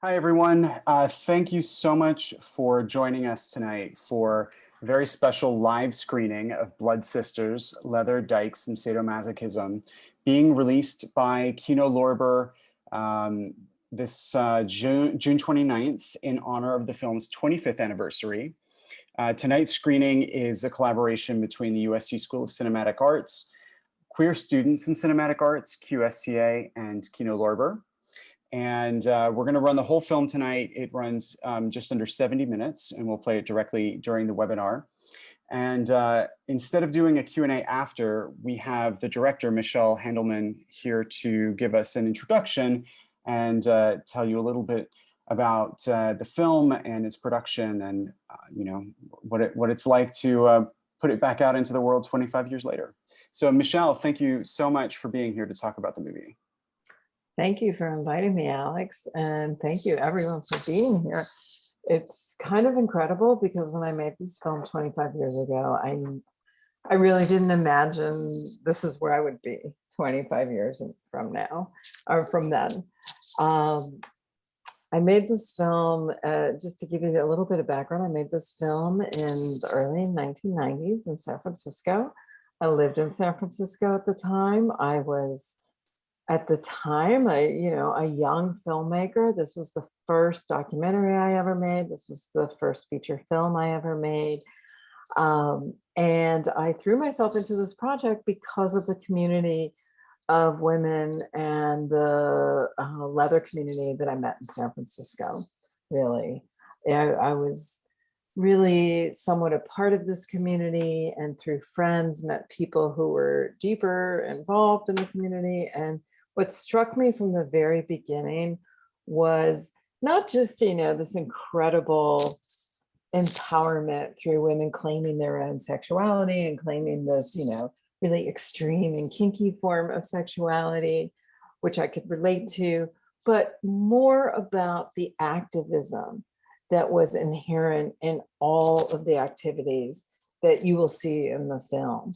Hi, everyone. Thank you so much for joining us tonight for a very special live screening of BloodSisters, Leather, Dykes, and Sadomasochism, being released by Kino Lorber this June 29th in honor of the film's 25th anniversary. Tonight's screening is a collaboration between the USC School of Cinematic Arts, Queer Students in Cinematic Arts, QSCA, and Kino Lorber. And we're going to run the whole film tonight. It runs just under 70 minutes, and we'll play it directly during the webinar. And instead of doing a Q&A after, we have the director, Michelle Handelman, here to give us an introduction and tell you a little bit about the film and its production and what it's like to put it back out into the world 25 years later. So Michelle, thank you so much for being here to talk about the movie. Thank you for inviting me, Alex, and thank you everyone for being here. It's kind of incredible because when I made this film 25 years ago, I really didn't imagine this is where I would be 25 years from now, or from then. I made this film, just to give you a little bit of background, I made this film in the early 1990s in San Francisco. I lived in San Francisco at the time. I was at the time, a young filmmaker. This was the first documentary I ever made. This was the first feature film I ever made. And I threw myself into this project because of the community of women and the leather community that I met in San Francisco, really. I was really somewhat a part of this community, and through friends met people who were deeper involved in the community. And what struck me from the very beginning was not just, this incredible empowerment through women claiming their own sexuality and claiming this, really extreme and kinky form of sexuality, which I could relate to, but more about the activism that was inherent in all of the activities that you will see in the film.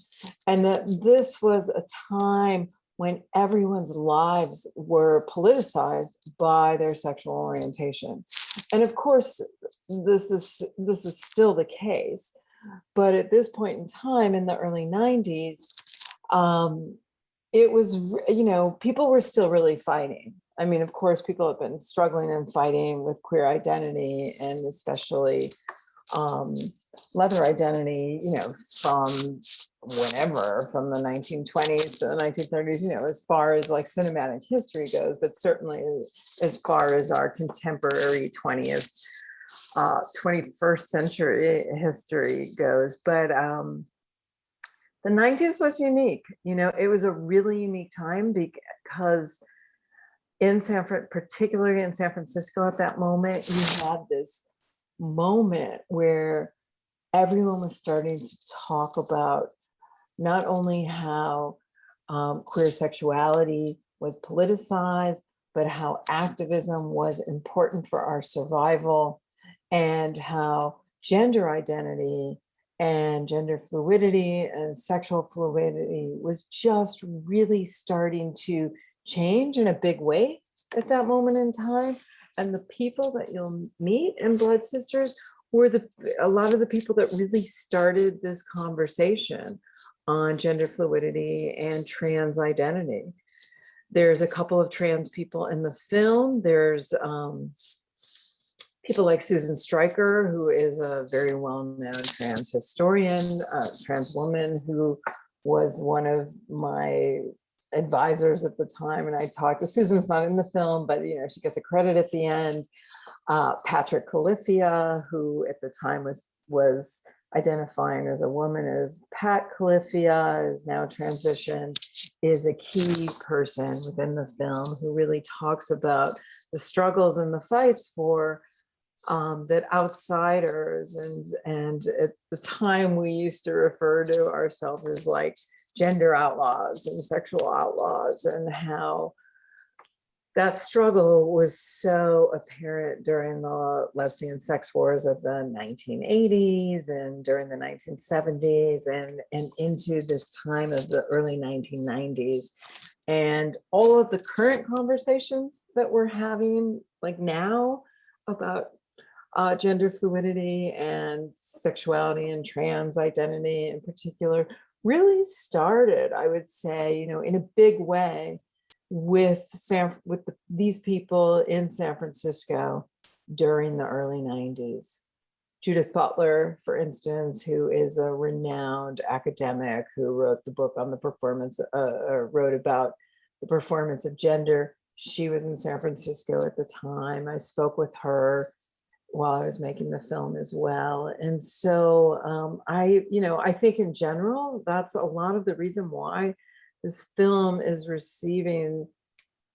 And that this was a time when everyone's lives were politicized by their sexual orientation. And of course, this is still the case. But at this point in time, in the early 90s, it was, people were still really fighting. I mean, of course, people have been struggling and fighting with queer identity, and especially leather identity, from whenever, from the 1920s to the 1930s, as far as like cinematic history goes, but certainly as far as our contemporary 21st century history goes. But the 90s was unique. It was a really unique time because particularly in San Francisco at that moment, you had this moment where everyone was starting to talk about not only how queer sexuality was politicized, but how activism was important for our survival, and how gender identity and gender fluidity and sexual fluidity was just really starting to change in a big way at that moment in time. And the people that you'll meet in BloodSisters were a lot of the people that really started this conversation on gender fluidity and trans identity. There's a couple of trans people in the film. There's people like Susan Stryker, who is a very well-known trans historian, trans woman, who was one of my advisors at the time. And I talked to Susan's not in the film, but she gets a credit at the end. Patrick Califia, who at the time was identifying as a woman as Pat Califia, is now transitioned, is a key person within the film who really talks about the struggles and the fights for that outsiders, and at the time we used to refer to ourselves as like gender outlaws and sexual outlaws, and how that struggle was so apparent during the lesbian sex wars of the 1980s and during the 1970s and into this time of the early 1990s. And all of the current conversations that we're having like now about gender fluidity and sexuality and trans identity in particular really started, I would say, in a big way with these people in San Francisco during the early 90s. Judith Butler, for instance, who is a renowned academic who wrote the book on the performance, wrote about the performance of gender. She was in San Francisco at the time. I spoke with her while I was making the film as well. And so I think in general, that's a lot of the reason why this film is receiving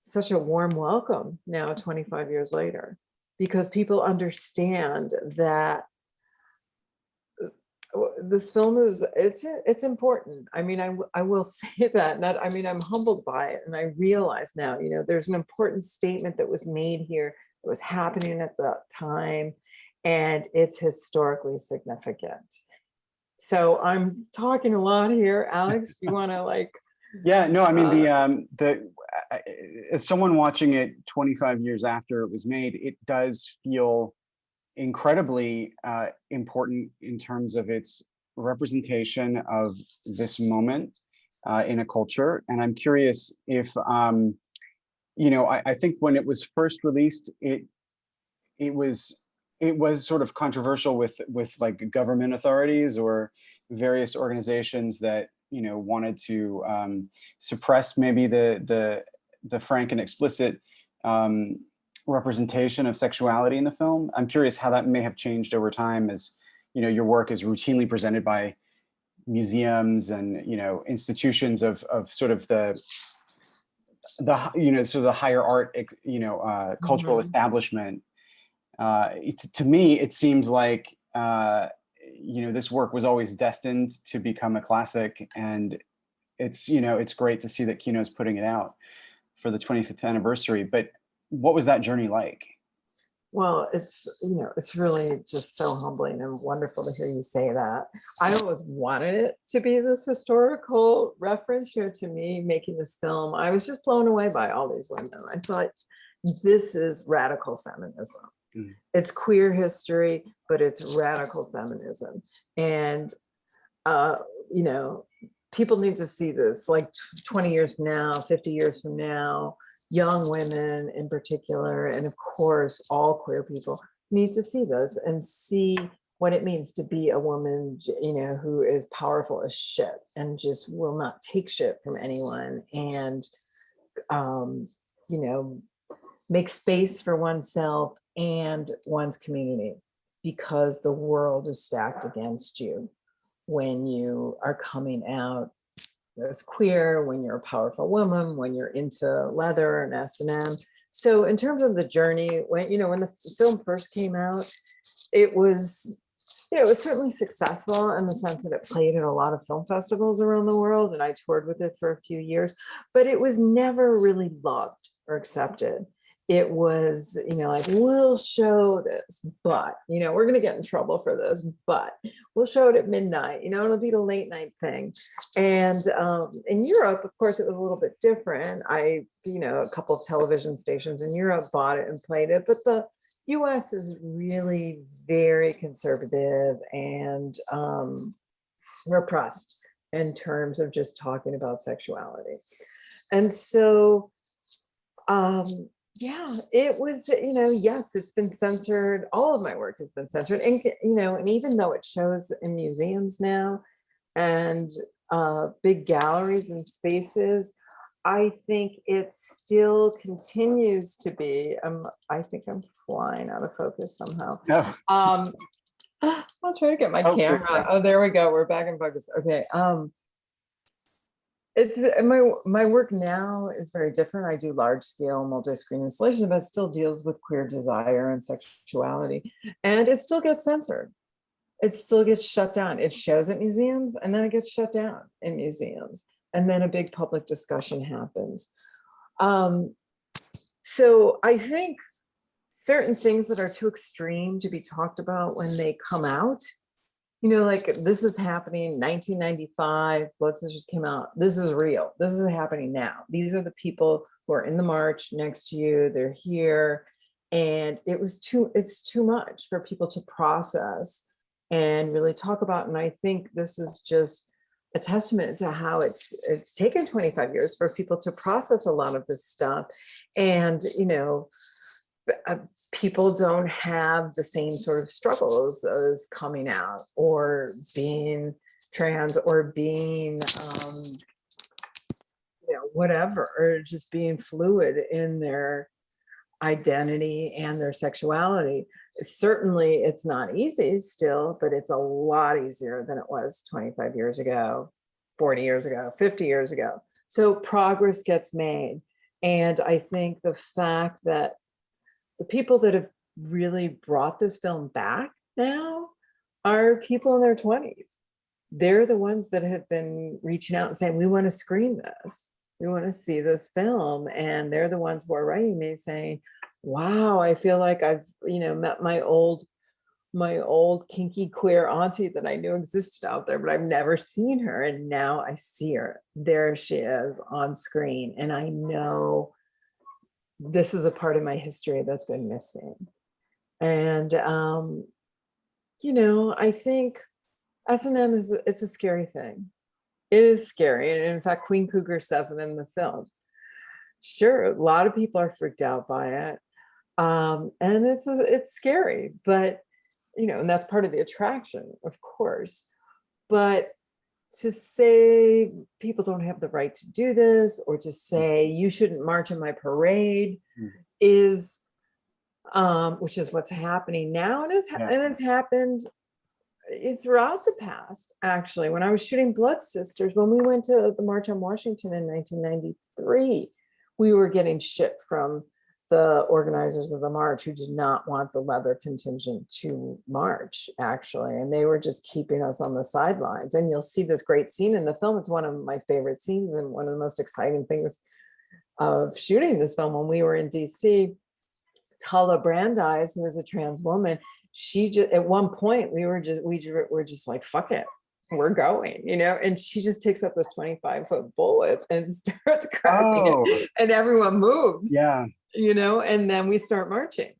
such a warm welcome now 25 years later, because people understand that this film it's important. I mean, I will say that, I'm humbled by it. And I realize now, there's an important statement that was made here that was happening at that time, and it's historically significant. So I'm talking a lot here. Alex, do you want to Yeah, no, I mean, as someone watching it 25 years after it was made, it does feel incredibly important in terms of its representation of this moment in a culture. And I'm curious if, I think when it was first released, it was sort of controversial with like government authorities or various organizations that wanted to suppress maybe the frank and explicit representation of sexuality in the film. I'm curious how that may have changed over time as your work is routinely presented by museums and institutions of sort of the sort of the higher art cultural establishment. To me, it seems like this work was always destined to become a classic, and it's great to see that Kino's putting it out for the 25th anniversary. But what was that journey like? Well, it's really just so humbling and wonderful to hear you say that. I always wanted it to be this historical reference, to me making this film. I was just blown away by all these women. I thought, this is radical feminism. Mm. It's queer history, but it's radical feminism. And, people need to see this, like 20 years from now, 50 years from now. Young women in particular, and of course, all queer people need to see this and see what it means to be a woman, who is powerful as shit and just will not take shit from anyone, and, make space for oneself and one's community, because the world is stacked against you when you are coming out as queer, when you're a powerful woman, when you're into leather and S&M. So in terms of the journey, when the film first came out, it was certainly successful in the sense that it played at a lot of film festivals around the world, and I toured with it for a few years, but it was never really loved or accepted. It was, we'll show this, but, we're going to get in trouble for this, but we'll show it at midnight, it'll be the late night thing. And in Europe, of course, it was a little bit different. A couple of television stations in Europe bought it and played it, but the US is really very conservative and repressed in terms of just talking about sexuality. And so, yeah, it was, yes, it's been censored. All of my work has been censored. And, and even though it shows in museums now and big galleries and spaces, I think it still continues to be, I think I'm flying out of focus somehow. No. I'll try to get my camera. Oh, there we go. We're back in focus. Okay. It's my work now is very different. I do large scale multi-screen installations, but it still deals with queer desire and sexuality, and it still gets censored. It still gets shut down. It shows at museums, and then it gets shut down in museums, and then a big public discussion happens. So I think certain things that are too extreme to be talked about when they come out, you know, like this is happening 1995, Blood Sisters came out. This is real. This is happening now. These are the people who are in the march next to you. They're here. And it's too much for people to process and really talk about. And I think this is just a testament to how it's taken 25 years for people to process a lot of this stuff. And, you know, people don't have the same sort of struggles as coming out or being trans or being, you know, whatever, or just being fluid in their identity and their sexuality. Certainly it's not easy still, but it's a lot easier than it was 25 years ago, 40 years ago, 50 years ago. So progress gets made. And I think the fact that the people that have really brought this film back now are people in their 20s. They're the ones that have been reaching out and saying, we want to screen this. We want to see this film. And they're the ones who are writing me saying, wow, I feel like I've, you know, met my old kinky queer auntie that I knew existed out there, but I've never seen her. And now I see her. There she is on screen. And I know this is a part of my history that's been missing. And, you know, I think S&M it's a scary thing. It is scary. And in fact, Queen Cougar says it in the film. Sure, a lot of people are freaked out by it. And it's scary, but, you know, and that's part of the attraction, of course. But to say people don't have the right to do this, or to say you shouldn't march in my parade is, which is what's happening now. And it's happened throughout the past. Actually, when I was shooting Blood Sisters, when we went to the March on Washington in 1993, we were getting shit from the organizers of the march who did not want the leather contingent to march, actually, and they were just keeping us on the sidelines. And you'll see this great scene in the film. It's one of my favorite scenes and one of the most exciting things of shooting this film. When we were in DC, Tala Brandeis, who is a trans woman, she just, at one point we were just like, fuck it, we're going, you know, and she just takes up this 25-foot bullet and starts cracking it, and everyone moves. Yeah. You know, and then we start marching.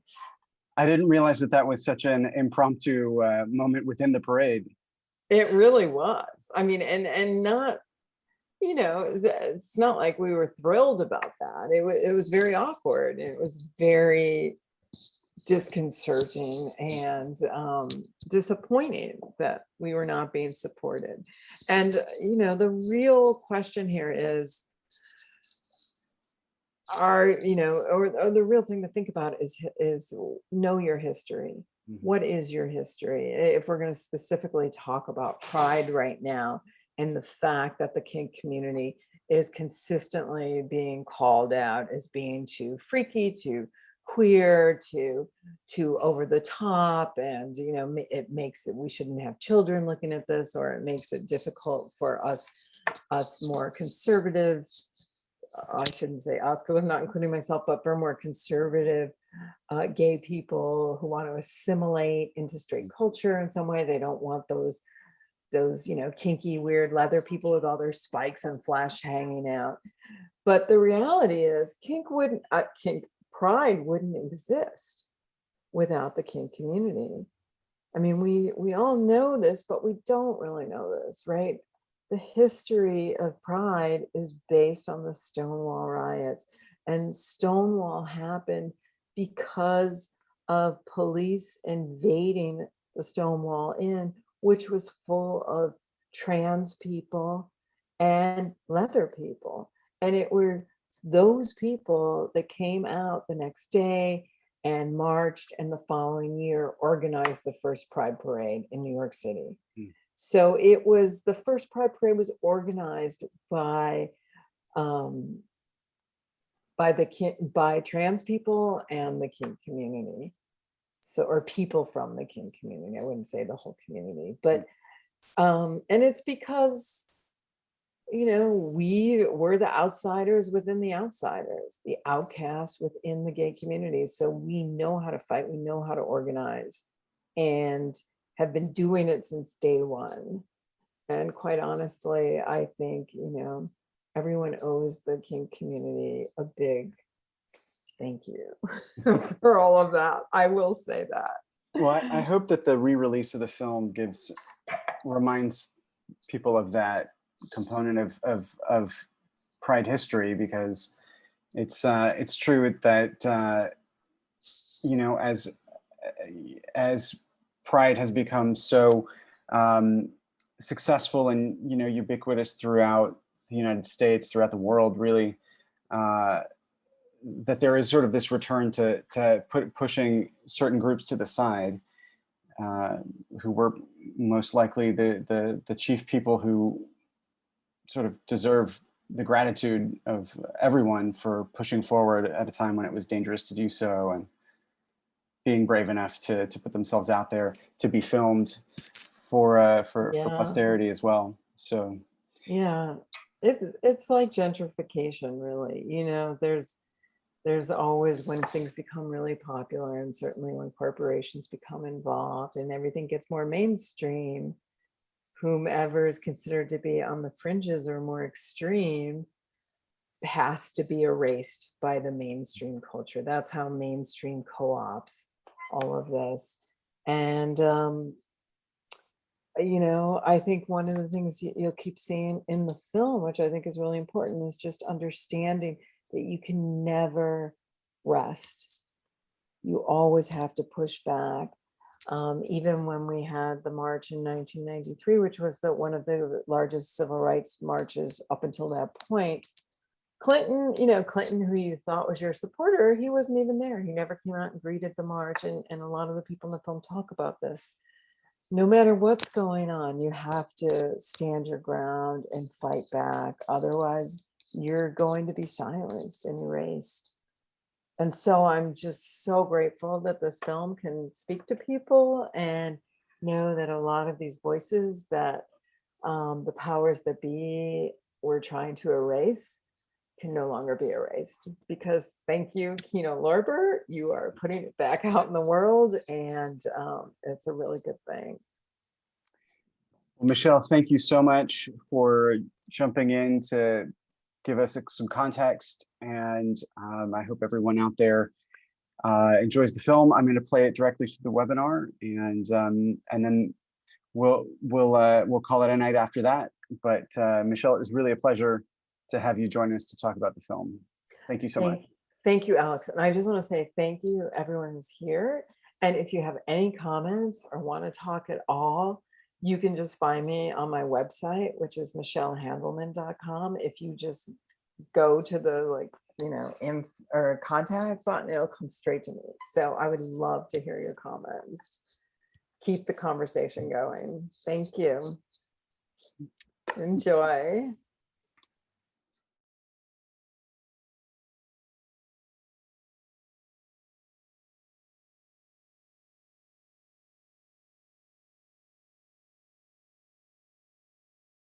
I didn't realize that was such an impromptu moment within the parade. It really was. I mean, and not, you know, it's not like we were thrilled about that. It was very awkward. It was very disconcerting and disappointing that we were not being supported. And, you know, the real question here is, you know, or the real thing to think about is know your history. What is your history? If we're going to specifically talk about pride right now, and the fact that the kink community is consistently being called out as being too freaky, too queer, too over the top, and, you know, it makes it, we shouldn't have children looking at this, or it makes it difficult for us more conservative, I shouldn't say us because I'm not including myself, but for more conservative gay people who want to assimilate into straight culture in some way. They don't want those, you know, kinky, weird leather people with all their spikes and flash hanging out. But the reality is kink pride wouldn't exist without the kink community. I mean, we all know this, but we don't really know this, right? The history of pride is based on the Stonewall riots, and Stonewall happened because of police invading the Stonewall Inn, which was full of trans people and leather people. And it were those people that came out the next day and marched, and the following year organized the first Pride Parade in New York City. So it was, the first Pride Parade was organized by trans people and the kink community. So, or people from the kink community. I wouldn't say the whole community, but and it's because, you know, we were the outsiders within the outsiders, the outcasts within the gay community. So we know how to fight, we know how to organize, and have been doing it since day one. And quite honestly, I think, everyone owes the kink community a big thank you for all of that. I will say that. Well, I hope that the re-release of the film reminds people of that component of Pride history, because it's true that as Pride has become so successful and ubiquitous throughout the United States, throughout the world, really, that there is sort of this return to pushing certain groups to the side, who were most likely the chief people who sort of deserve the gratitude of everyone for pushing forward at a time when it was dangerous to do so, and being brave enough to put themselves out there to be filmed for posterity as well. So yeah, it's like gentrification, really. There's always, when things become really popular, and certainly when corporations become involved and everything gets more mainstream, whomever is considered to be on the fringes or more extreme has to be erased by the mainstream culture. That's how mainstream co-ops all of this. And I think one of the things you'll keep seeing in the film, which I think is really important, is just understanding that you can never rest. You always have to push back. Even when we had the march in 1993, which was one of the largest civil rights marches up until that point, Clinton, who you thought was your supporter, he wasn't even there. He never came out and greeted the march. And a lot of the people in the film talk about this. No matter what's going on, you have to stand your ground and fight back. Otherwise, you're going to be silenced and erased. And so I'm just so grateful that this film can speak to people, and know that a lot of these voices that the powers that be were trying to erase can no longer be erased. Because thank you, Kino Lorber, you are putting it back out in the world, and it's a really good thing. Well, Michelle, thank you so much for jumping in to give us some context, and I hope everyone out there enjoys the film. I'm going to play it directly to the webinar, and then we'll call it a night after that. But Michelle, it was really a pleasure to have you join us to talk about the film. Thank you so much. Thank you, Alex. And I just want to say thank you, everyone who's here. And if you have any comments or want to talk at all, you can just find me on my website, which is michellehandelman.com. If you just go to the contact button, it'll come straight to me. So I would love to hear your comments. Keep the conversation going. Thank you. Enjoy.